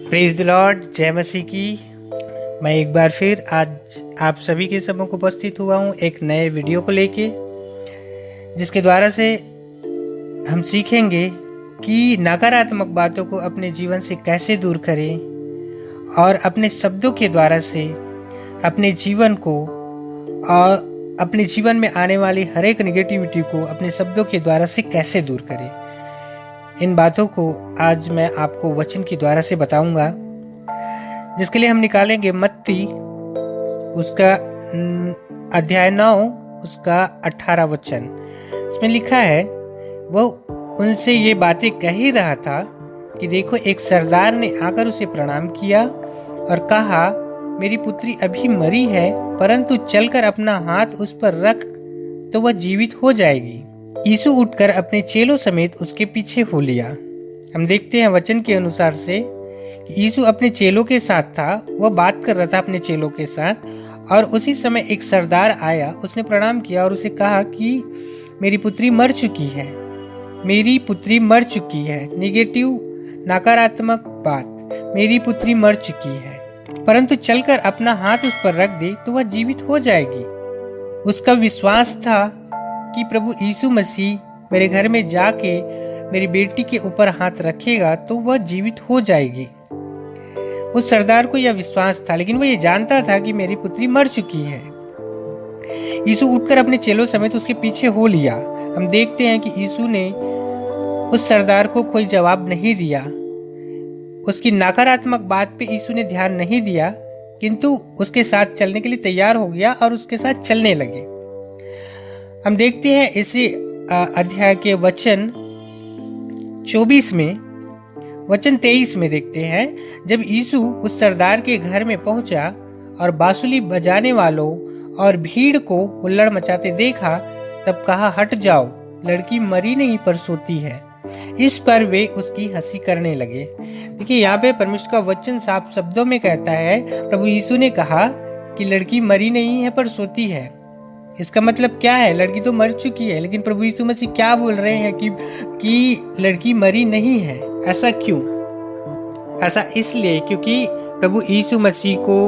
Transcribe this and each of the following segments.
Praise the Lord, जय मसीह की। मैं एक बार फिर आज आप सभी के सम्मुख उपस्थित हुआ हूँ एक नए वीडियो को लेके, जिसके द्वारा से हम सीखेंगे कि नकारात्मक बातों को अपने जीवन से कैसे दूर करें और अपने शब्दों के द्वारा से अपने जीवन को और अपने जीवन में आने वाली हर एक निगेटिविटी को अपने शब्दों के द्वारा से कैसे दूर करें। इन बातों को आज मैं आपको वचन के द्वारा से बताऊंगा, जिसके लिए हम निकालेंगे मत्ती उसका अध्याय 9 उसका 18 वचन। इसमें लिखा है, वह उनसे ये बातें कह ही रहा था कि देखो, एक सरदार ने आकर उसे प्रणाम किया और कहा, मेरी पुत्री अभी मरी है, परंतु चलकर अपना हाथ उस पर रख तो वह जीवित हो जाएगी। यीशु उठकर अपने चेलों समेत उसके पीछे हो लिया। हम देखते हैं वचन के अनुसार से कि यीशु अपने चेलों के साथ था, वह बात कर रहा था अपने चेलों के साथ, और उसी समय एक सरदार आया, उसने प्रणाम किया और उसे कहा कि मेरी पुत्री मर चुकी है, मेरी पुत्री मर चुकी है। नेगेटिव, नकारात्मक बात, मेरी पुत्री मर चुकी है, परंतु चलकर अपना हाथ उस पर रख दे तो वह जीवित हो जाएगी। उसका विश्वास था कि प्रभु यीशु मसीह मेरे घर में जाके मेरी बेटी के ऊपर हाथ रखेगा तो वह जीवित हो जाएगी। उस सरदार को यह विश्वास था, लेकिन वह यह जानता था कि मेरी पुत्री मर चुकी है। यीशु उठकर अपने चेलों समेत उसके पीछे हो लिया। हम देखते हैं कि यीशु ने उस सरदार को कोई जवाब नहीं दिया, उसकी नकारात्मक बात पे यीशु ने ध्यान नहीं दिया, किंतु उसके साथ चलने के लिए तैयार हो गया और उसके साथ चलने लगे। हम देखते हैं इसी अध्याय के वचन 24 में, वचन 23 में देखते हैं, जब यीशु उस सरदार के घर में पहुंचा और बांसुरी बजाने वालों और भीड़ को हुल्लड़ मचाते देखा, तब कहा, हट जाओ, लड़की मरी नहीं पर सोती है। इस पर वे उसकी हंसी करने लगे। देखिए, यहाँ पे परमेश्वर का वचन साफ शब्दों में कहता है, प्रभु यीशु ने कहा कि लड़की मरी नहीं है पर सोती है। इसका मतलब क्या है? लड़की तो मर चुकी है, लेकिन प्रभु यीशु मसीह क्या बोल रहे हैं कि लड़की मरी नहीं है। ऐसा क्यों? ऐसा इसलिए क्योंकि प्रभु यीशु मसीह को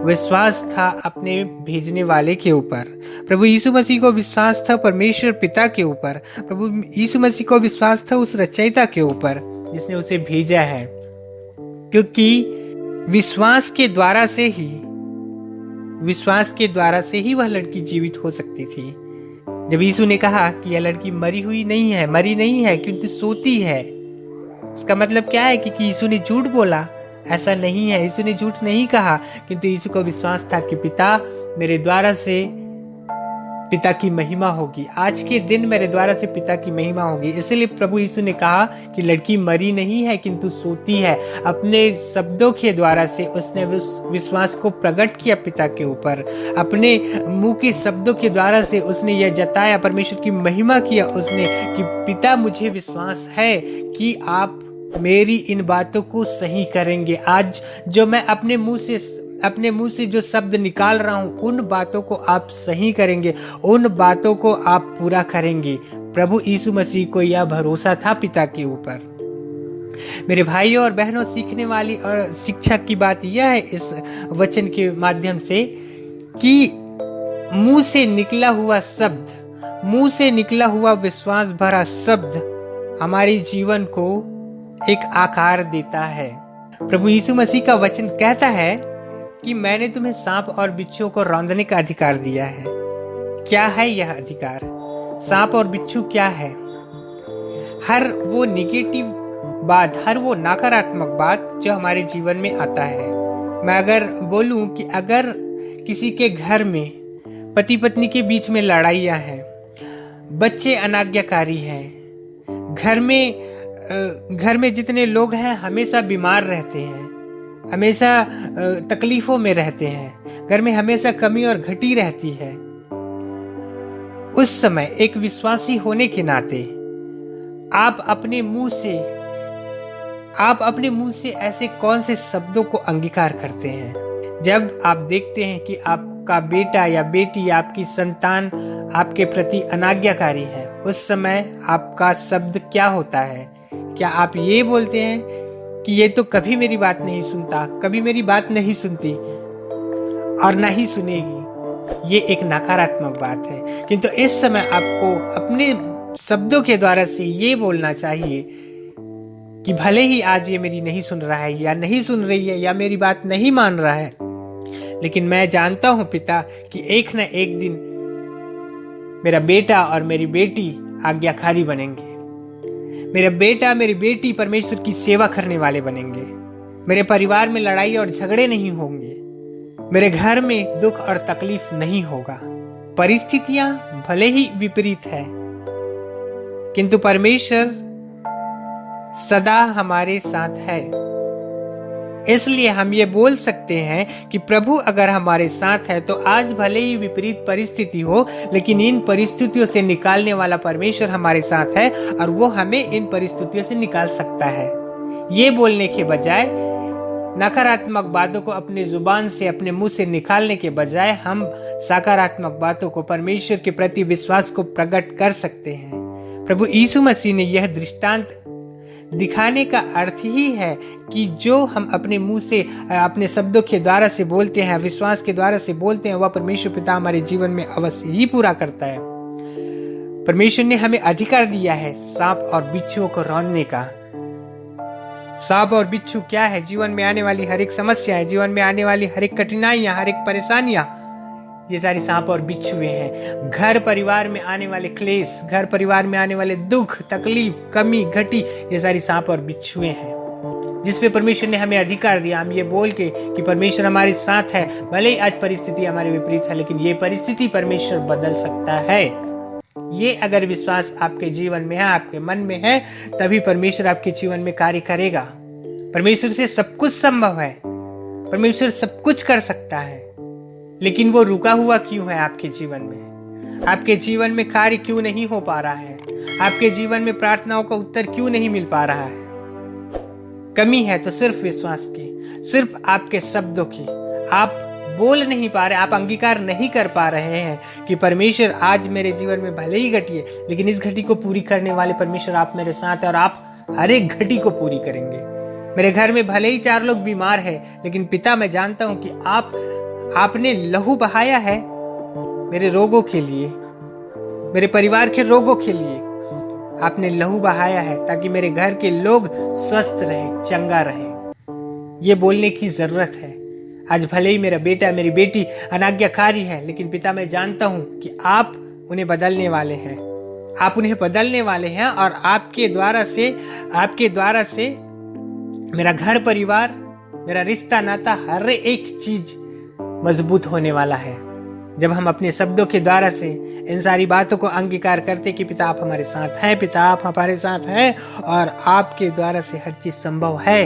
विश्वास था अपने भेजने वाले के ऊपर। प्रभु यीशु मसीह को विश्वास था परमेश्वर पिता के ऊपर। प्रभु यीशु मसीह को विश्वास था उस रचयिता के ऊपर जिसने उसे भेजा है, क्योंकि विश्वास के द्वारा से ही वह लड़की जीवित हो सकती थी। जब यीशु ने कहा कि यह लड़की मरी नहीं है क्योंकि सोती है, इसका मतलब क्या है कि यीशु ने झूठ बोला? ऐसा नहीं है, यीशु ने झूठ नहीं कहा, किंतु यीशु को विश्वास था कि पिता मेरे द्वारा से पिता की महिमा होगी, आज के दिन मेरे द्वारा से पिता की महिमा होगी। इसलिए प्रभु यीशु ने कहा कि लड़की मरी नहीं है किंतु सोती है। अपने शब्दों के द्वारा से उसने विश्वास को प्रकट किया पिता के ऊपर। अपने मुंह के शब्दों के द्वारा से उसने यह जताया, परमेश्वर की महिमा किया उसने कि पिता, मुझे विश्वास है कि आप मेरी इन बातों को सही करेंगे। आज जो मैं अपने मुंह से जो शब्द निकाल रहा हूं, उन बातों को आप सही करेंगे, उन बातों को आप पूरा करेंगे। प्रभु यीशु मसीह को यह भरोसा था पिता के ऊपर। मेरे भाइयों और बहनों, सीखने वाली और शिक्षा की बात यह है इस वचन के माध्यम से कि मुंह से निकला हुआ विश्वास भरा शब्द हमारे जीवन को एक आकार देता है। प्रभु यीशु मसीह का वचन कहता है कि मैंने तुम्हें सांप और बिच्छू को रौंदने का अधिकार दिया है। क्या है यह अधिकार? सांप और बिच्छू क्या है? हर वो निगेटिव बात, हर वो नकारात्मक बात जो हमारे जीवन में आता है। मैं अगर बोलूं कि अगर किसी के घर में पति पत्नी के बीच में लड़ाइयाँ हैं, बच्चे अनाज्ञाकारी हैं, घर में जितने लोग हैं हमेशा बीमार रहते हैं, हमेशा तकलीफों में रहते हैं, घर में हमेशा कमी और घटी रहती है, उस समय एक विश्वासी होने के नाते आप अपने मुंह से ऐसे कौन से शब्दों को अंगीकार करते हैं? जब आप देखते हैं कि आपका बेटा या बेटी या आपकी संतान आपके प्रति अनाज्ञाकारी है, उस समय आपका शब्द क्या होता है? क्या आप ये बोलते हैं कि ये तो कभी मेरी बात नहीं सुनता, कभी मेरी बात नहीं सुनती और ना ही सुनेगी। ये एक नकारात्मक बात है। किंतु इस समय आपको अपने शब्दों के द्वारा से ये बोलना चाहिए कि भले ही आज ये मेरी नहीं सुन रहा है या नहीं सुन रही है या मेरी बात नहीं मान रहा है, लेकिन मैं जानता हूं पिता कि एक न एक दिन मेरा बेटा और मेरी बेटी आज्ञाकारी बनेंगे। मेरा बेटा मेरी बेटी परमेश्वर की सेवा करने वाले बनेंगे। मेरे परिवार में लड़ाई और झगड़े नहीं होंगे। मेरे घर में दुख और तकलीफ नहीं होगा। परिस्थितियां भले ही विपरीत है, किंतु परमेश्वर सदा हमारे साथ है। इसलिए हम ये बोल सकते हैं कि प्रभु अगर हमारे साथ है तो आज भले ही विपरीत परिस्थिति हो, लेकिन इन परिस्थितियों से निकालने वाला परमेश्वर हमारे साथ है और वो हमें इन परिस्थितियों से निकाल सकता है। ये बोलने के बजाय, नकारात्मक बातों को अपने जुबान से, अपने मुंह से निकालने के बजाय हम सकारात्मक बातों को, परमेश्वर के प्रति विश्वास को प्रकट कर सकते हैं। प्रभु यीशु मसीह ने यह दृष्टांत दिखाने का अर्थ ही है कि जो हम अपने मुंह से, अपने शब्दों के द्वारा से बोलते हैं, विश्वास के द्वारा से बोलते हैं, वह परमेश्वर पिता हमारे जीवन में अवश्य ही पूरा करता है। परमेश्वर ने हमें अधिकार दिया है सांप और बिच्छुओं को रौंदने का। सांप और बिच्छू क्या है? जीवन में आने वाली हर एक समस्या है, जीवन में आने वाली हर एक कठिनाइयां, हर एक परेशानियां, ये सारी सांप और बिच्छुए हैं। घर परिवार में आने वाले क्लेश, घर परिवार में आने वाले दुख, तकलीफ, कमी, घटी, ये सारी सांप और बिच्छुए हैं, जिस पे परमेश्वर ने हमें अधिकार दिया। हम ये बोल के कि परमेश्वर हमारे साथ है, भले ही आज परिस्थिति हमारे विपरीत है, लेकिन ये परिस्थिति परमेश्वर बदल सकता है। ये अगर विश्वास आपके जीवन में है, आपके मन में है, तभी परमेश्वर आपके जीवन में कार्य करेगा। परमेश्वर से सब कुछ संभव है, परमेश्वर सब कुछ कर सकता है, लेकिन वो रुका हुआ क्यों है आपके जीवन में? आपके जीवन में कार्य क्यों नहीं हो पा रहा है? आपके जीवन में प्रार्थनाओं का उत्तर क्यों नहीं मिल पा रहा है? कमी है तो सिर्फ विश्वास की, सिर्फ आपके शब्दों की। आप बोल नहीं पा रहे, आप अंगीकार नहीं कर पा रहे हैं कि परमेश्वर आज मेरे जीवन में भले ही घटी है, लेकिन इस घटी को पूरी करने वाले परमेश्वर आप मेरे साथ है और आप हर एक घटी को पूरी करेंगे। मेरे घर में भले ही 4 लोग बीमार है, लेकिन पिता मैं जानता हूं कि आपने लहू बहाया है मेरे रोगों के लिए, मेरे परिवार के रोगों के लिए आपने लहू बहाया है, ताकि मेरे घर के लोग स्वस्थ रहे, चंगा रहे। ये बोलने की जरूरत है। आज भले ही मेरा बेटा, मेरी बेटी अनाज्ञाकारी है, लेकिन पिता मैं जानता हूं कि आप उन्हें बदलने वाले हैं। आप उन्हें बदलने वाले हैं और आपके द्वारा से मेरा घर परिवार, मेरा रिश्ता नाता, हर एक चीज मजबूत होने वाला है। जब हम अपने शब्दों के द्वारा से इन सारी बातों को अंगीकार करते कि पिता आप हमारे साथ हैं, पिता आप हमारे साथ हैं और आपके द्वारा से हर चीज संभव है,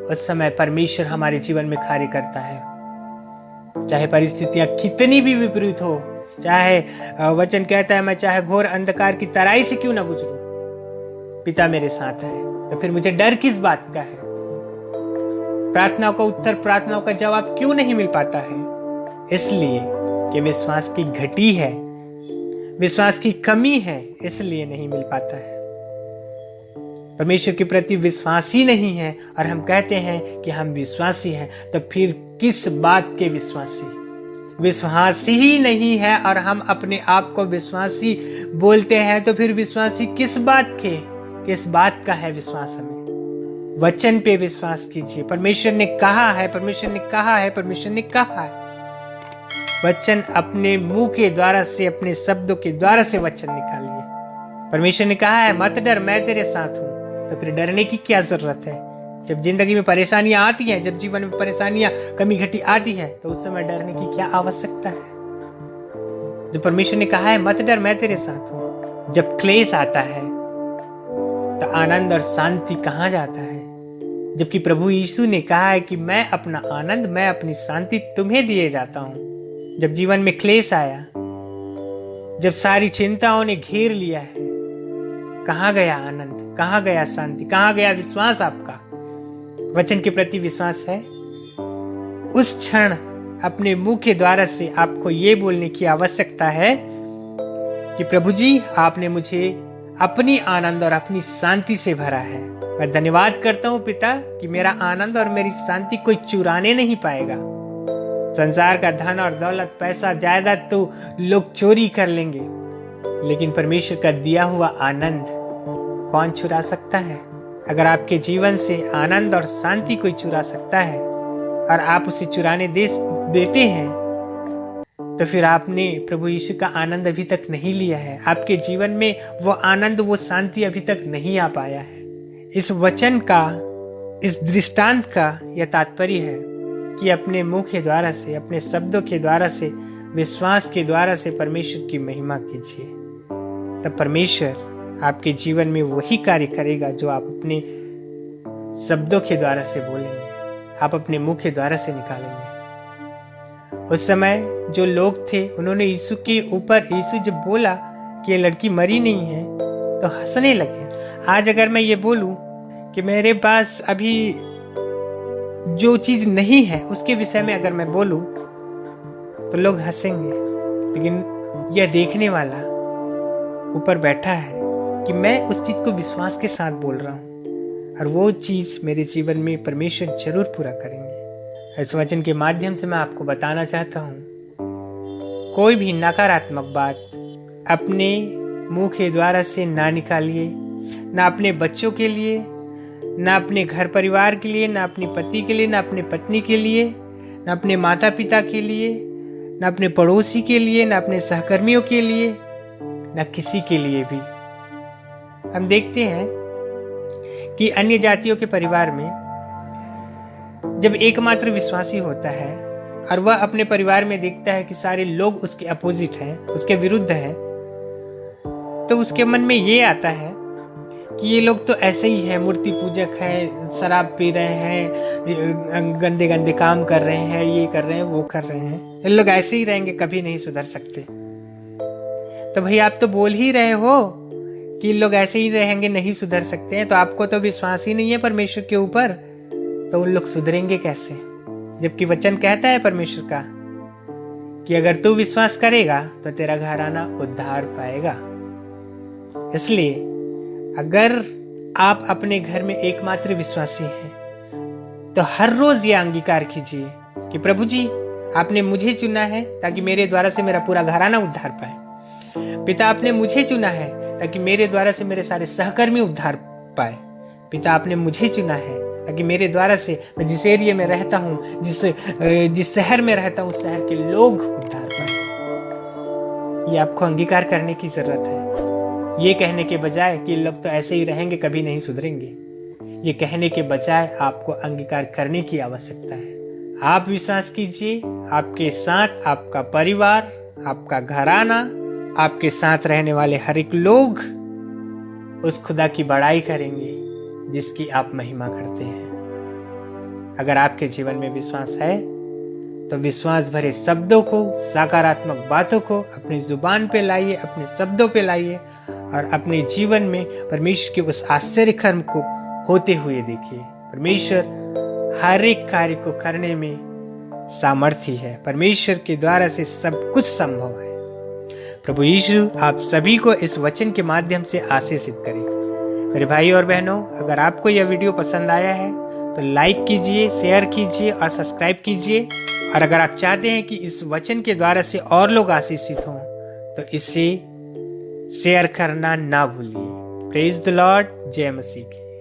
उस समय परमेश्वर हमारे जीवन में कार्य करता है। चाहे परिस्थितियां कितनी भी विपरीत हो, चाहे वचन कहता है मैं चाहे घोर अंधकार की तराई से क्यों ना गुजरूं, पिता मेरे साथ है, तो फिर मुझे डर किस बात का है? प्रार्थनाओं का उत्तर, प्रार्थनाओं का जवाब क्यों नहीं मिल पाता है? इसलिए कि विश्वास की घटी है, विश्वास की कमी है, इसलिए नहीं मिल पाता है। परमेश्वर के प्रति विश्वास ही नहीं है और हम कहते हैं कि हम विश्वासी हैं, तो फिर किस बात के विश्वासी? विश्वास ही नहीं है और हम अपने आप को विश्वासी बोलते हैं, तो फिर विश्वासी किस बात के? किस बात का है विश्वास? हमें वचन पे विश्वास कीजिए। परमेश्वर ने कहा है, परमेश्वर ने कहा है, परमेश्वर ने कहा है। वचन अपने मुंह के द्वारा से, अपने शब्दों के द्वारा से वचन निकालिए। परमेश्वर ने कहा है मत डर, मैं तेरे साथ हूं, तो फिर डरने की क्या जरूरत है? जब जिंदगी में परेशानियां आती हैं, जब जीवन में परेशानियां, कमी घटी आती है, तो उस समय डरने की क्या आवश्यकता है? जो परमेश्वर ने कहा है मत डर, मैं तेरे साथ हूं। जब क्लेश आता है तो आनंद और शांति कहाँ जाता है? जबकि प्रभु यीशु ने कहा है कि मैं अपना आनंद, मैं अपनी शांति तुम्हें दिए जाता हूं। जब जीवन में क्लेश आया, जब सारी चिंताओं ने घेर लिया है, कहाँ गया आनंद, कहाँ गया शांति, कहाँ गया विश्वास? आपका वचन के प्रति विश्वास है? उस क्षण अपने मुंह के द्वारा से आपको ये बोलने की आवश्यकता है कि प्रभु जी आपने मुझे अपनी आनंद और अपनी शांति से भरा है। मैं धन्यवाद करता हूँ पिता कि मेरा आनंद और मेरी शांति कोई चुराने नहीं पाएगा। संसार का धन और दौलत, पैसा, जायदाद तो लोग चोरी कर लेंगे, लेकिन परमेश्वर का दिया हुआ आनंद कौन चुरा सकता है? अगर आपके जीवन से आनंद और शांति कोई चुरा सकता है और आप उसे चुराने देते हैं, तो फिर आपने प्रभु यीशु का आनंद अभी तक नहीं लिया है। आपके जीवन में वो आनंद, वो शांति अभी तक नहीं आ पाया है। इस वचन का, इस दृष्टांत का यह तात्पर्य है कि अपने मुंह के द्वारा से, अपने शब्दों के द्वारा से, विश्वास के द्वारा से परमेश्वर की महिमा कीजिए। तब परमेश्वर आपके जीवन में वही कार्य करेगा जो आप अपने शब्दों के द्वारा से बोलेंगे, आप अपने मुंह के द्वारा से निकालेंगे। उस समय जो लोग थे, उन्होंने यीशु के ऊपर, यीशु जब बोला कि ये लड़की मरी नहीं है, तो हंसने लगे। आज अगर मैं ये बोलूं कि मेरे पास अभी जो चीज नहीं है उसके विषय में अगर मैं बोलूं तो लोग हंसेंगे, लेकिन यह देखने वाला ऊपर बैठा है कि मैं उस चीज को विश्वास के साथ बोल रहा हूं और वो चीज मेरे जीवन में परमेश्वर जरूर पूरा करेंगे। इस वचन के माध्यम से मैं आपको बताना चाहता हूं, कोई भी नकारात्मक बात अपने मुंह के द्वारा से ना निकालिए, ना अपने बच्चों के लिए, ना अपने घर परिवार के लिए, ना अपने पति के लिए, ना अपने पत्नी के लिए, ना अपने माता पिता के लिए, ना अपने पड़ोसी के लिए, ना अपने सहकर्मियों के लिए, ना किसी के लिए भी। हम देखते हैं कि अन्य जातियों के परिवार में जब एकमात्र विश्वासी होता है और वह अपने परिवार में देखता है कि सारे लोग उसके अपोजिट हैं, उसके विरुद्ध हैं, तो उसके मन में ये आता है कि ये लोग तो ऐसे ही हैं, मूर्ति पूजक हैं, शराब पी रहे हैं, गंदे गंदे काम कर रहे हैं, ये कर रहे हैं, वो कर रहे हैं, ये लोग ऐसे ही रहेंगे, कभी नहीं सुधर सकते। तो भाई आप तो बोल ही रहे हो कि लोग ऐसे ही रहेंगे, नहीं सुधर सकते हैं, तो आपको तो विश्वास ही नहीं है परमेश्वर के ऊपर, तो उन लोग सुधरेंगे कैसे? जबकि वचन कहता है परमेश्वर का कि अगर तू विश्वास करेगा तो तेरा घराना उद्धार पाएगा। इसलिए अगर आप अपने घर में एकमात्र विश्वासी हैं तो हर रोज ये अंगीकार कीजिए कि प्रभु जी आपने मुझे चुना है ताकि मेरे द्वारा से मेरा पूरा घराना उद्धार पाए। पिता आपने मुझे चुना है ताकि मेरे द्वारा से मेरे सारे सहकर्मी उद्धार पाए। पिता आपने मुझे चुना है ताकि मेरे द्वारा से मैं जिस एरिया में रहता हूँ, जिस शहर में रहता हूँ, उस शहर के लोग उद्धार पाए। ये आपको अंगीकार करने की जरूरत है। ये कहने के बजाय कि लोग तो ऐसे ही रहेंगे, कभी नहीं सुधरेंगे, ये कहने के बजाय आपको अंगीकार करने की आवश्यकता है। आप विश्वास कीजिए, आपके साथ आपका परिवार, आपका घराना, आपके साथ रहने वाले हर एक लोग उस खुदा की बड़ाई करेंगे जिसकी आप महिमा करते हैं। अगर आपके जीवन में विश्वास है तो विश्वास भरे शब्दों को, सकारात्मक बातों को अपनी जुबान पे लाइए, अपने शब्दों पे लाइए और अपने जीवन में परमेश्वर के उस आश्चर्य कर्म को होते हुए देखिए। परमेश्वर हर एक कार्य को करने में सामर्थ्य है। परमेश्वर के द्वारा से सब कुछ संभव है। प्रभु यीशु आप सभी को इस वचन के माध्यम से आशीषित करे। मेरे भाई और बहनों, अगर आपको यह वीडियो पसंद आया है तो लाइक कीजिए, शेयर कीजिए और सब्सक्राइब कीजिए। और अगर आप चाहते हैं कि इस वचन के द्वारा से और लोग आशीषित हों तो इसे शेयर करना ना भूलिए। Praise the Lord. जय मसीह की।